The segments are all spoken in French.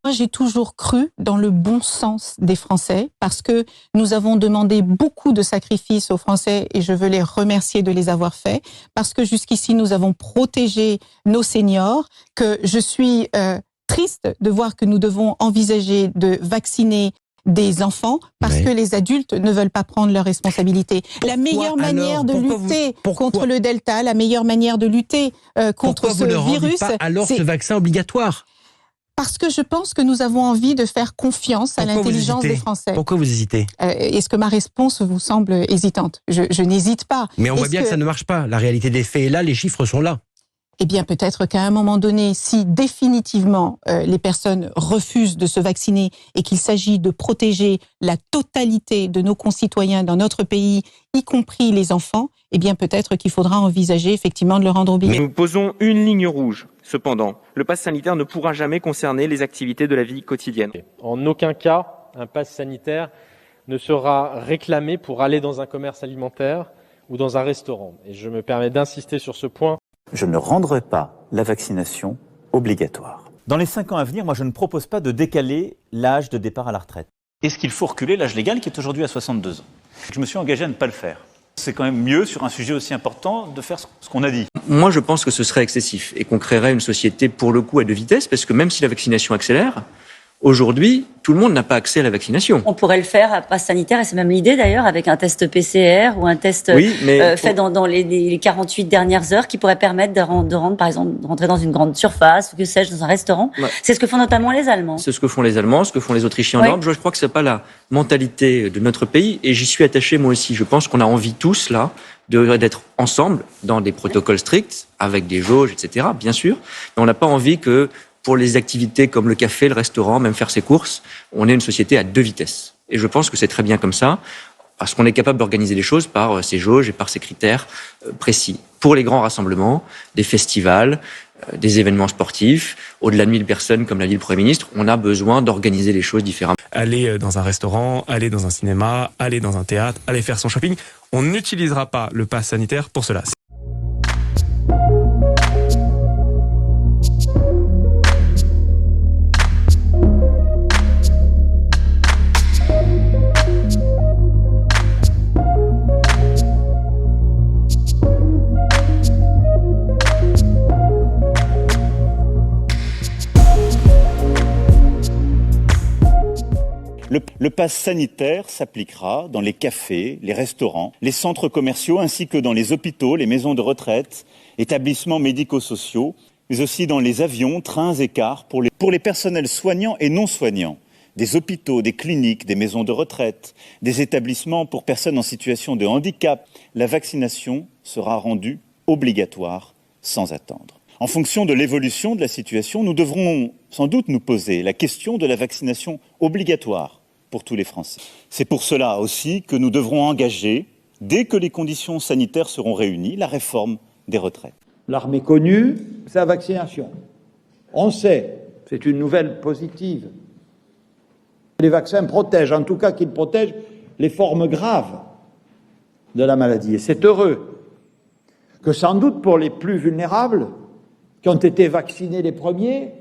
Moi, j'ai toujours cru dans le bon sens des Français parce que nous avons demandé beaucoup de sacrifices aux Français et je veux les remercier de les avoir faits parce que jusqu'ici, nous avons protégé nos seniors, que je suis triste de voir que nous devons envisager de vacciner des enfants parce que les adultes ne veulent pas prendre leurs responsabilités. La meilleure manière de lutter contre le Delta, la meilleure manière de lutter contre ce virus... Pourquoi vous ne rendez pas alors ce vaccin obligatoire ? Parce que je pense que nous avons envie de faire confiance à l'intelligence des Français. Pourquoi vous hésitez ? Est-ce que ma réponse vous semble hésitante ? Je n'hésite pas. Mais on voit bien que ça ne marche pas. La réalité des faits est là, les chiffres sont là. Eh bien, peut-être qu'à un moment donné, si définitivement les personnes refusent de se vacciner et qu'il s'agit de protéger la totalité de nos concitoyens dans notre pays, y compris les enfants, eh bien peut-être qu'il faudra envisager effectivement de le rendre obligatoire. Nous posons une ligne rouge. Cependant, le pass sanitaire ne pourra jamais concerner les activités de la vie quotidienne. En aucun cas, un pass sanitaire ne sera réclamé pour aller dans un commerce alimentaire ou dans un restaurant. Et je me permets d'insister sur ce point. Je ne rendrai pas la vaccination obligatoire. Dans les 5 ans à venir, moi je ne propose pas de décaler l'âge de départ à la retraite. Est-ce qu'il faut reculer l'âge légal qui est aujourd'hui à 62 ans ? Je me suis engagé à ne pas le faire. C'est quand même mieux, sur un sujet aussi important, de faire ce qu'on a dit. Moi, je pense que ce serait excessif et qu'on créerait une société, pour le coup, à deux vitesses, parce que même si la vaccination accélère, aujourd'hui, tout le monde n'a pas accès à la vaccination. On pourrait le faire à passe sanitaire, et c'est même l'idée d'ailleurs, avec un test PCR ou un test fait dans les 48 dernières heures qui pourrait permettre de rendre, par exemple, de rentrer dans une grande surface ou que sais-je, dans un restaurant. Ouais. C'est ce que font notamment les Allemands. C'est ce que font les Allemands, ce que font les Autrichiens en Europe. Je crois que c'est pas la mentalité de notre pays et j'y suis attaché moi aussi. Je pense qu'on a envie tous, là, d'être ensemble dans des protocoles stricts, avec des jauges, etc., bien sûr. Mais on n'a pas envie que pour les activités comme le café, le restaurant, même faire ses courses, on est une société à deux vitesses. Et je pense que c'est très bien comme ça, parce qu'on est capable d'organiser les choses par ces jauges et par ces critères précis. Pour les grands rassemblements, des festivals, des événements sportifs, au-delà de 1000 personnes, comme l'a dit le Premier ministre, on a besoin d'organiser les choses différemment. Aller dans un restaurant, aller dans un cinéma, aller dans un théâtre, aller faire son shopping, on n'utilisera pas le pass sanitaire pour cela. Le pass sanitaire s'appliquera dans les cafés, les restaurants, les centres commerciaux ainsi que dans les hôpitaux, les maisons de retraite, établissements médico-sociaux, mais aussi dans les avions, trains et cars pour les personnels soignants et non soignants, des hôpitaux, des cliniques, des maisons de retraite, des établissements pour personnes en situation de handicap. La vaccination sera rendue obligatoire sans attendre. En fonction de l'évolution de la situation, nous devrons sans doute nous poser la question de la vaccination obligatoire pour tous les Français. C'est pour cela aussi que nous devrons engager, dès que les conditions sanitaires seront réunies, la réforme des retraites. L'arme est connue, c'est la vaccination. On sait, c'est une nouvelle positive. Les vaccins protègent, en tout cas qu'ils protègent les formes graves de la maladie. Et c'est heureux que sans doute pour les plus vulnérables, qui ont été vaccinés les premiers,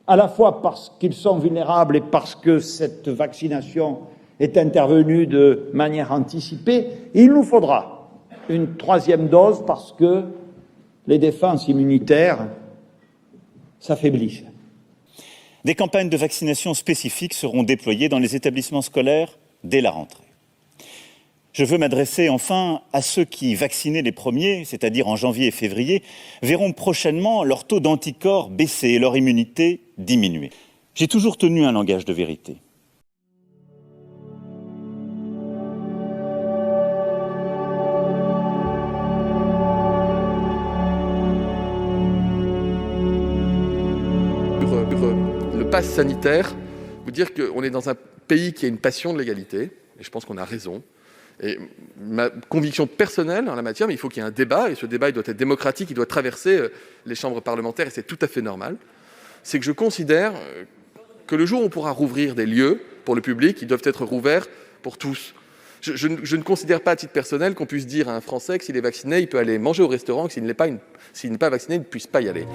à la fois parce qu'ils sont vulnérables et parce que cette vaccination est intervenue de manière anticipée, il nous faudra une troisième dose parce que les défenses immunitaires s'affaiblissent. Des campagnes de vaccination spécifiques seront déployées dans les établissements scolaires dès la rentrée. Je veux m'adresser enfin à ceux qui, vaccinés les premiers, c'est-à-dire en janvier et février, verront prochainement leur taux d'anticorps baisser et leur immunité diminuer. J'ai toujours tenu un langage de vérité. Le pass sanitaire, vous dire qu'on est dans un pays qui a une passion de l'égalité, et je pense qu'on a raison. Et ma conviction personnelle en la matière, mais il faut qu'il y ait un débat, et ce débat il doit être démocratique, il doit traverser les chambres parlementaires, et c'est tout à fait normal, c'est que je considère que le jour où on pourra rouvrir des lieux pour le public, ils doivent être rouverts pour tous. Je ne considère pas à titre personnel qu'on puisse dire à un Français que s'il est vacciné, il peut aller manger au restaurant, que s'il n'est pas vacciné, il ne puisse pas y aller.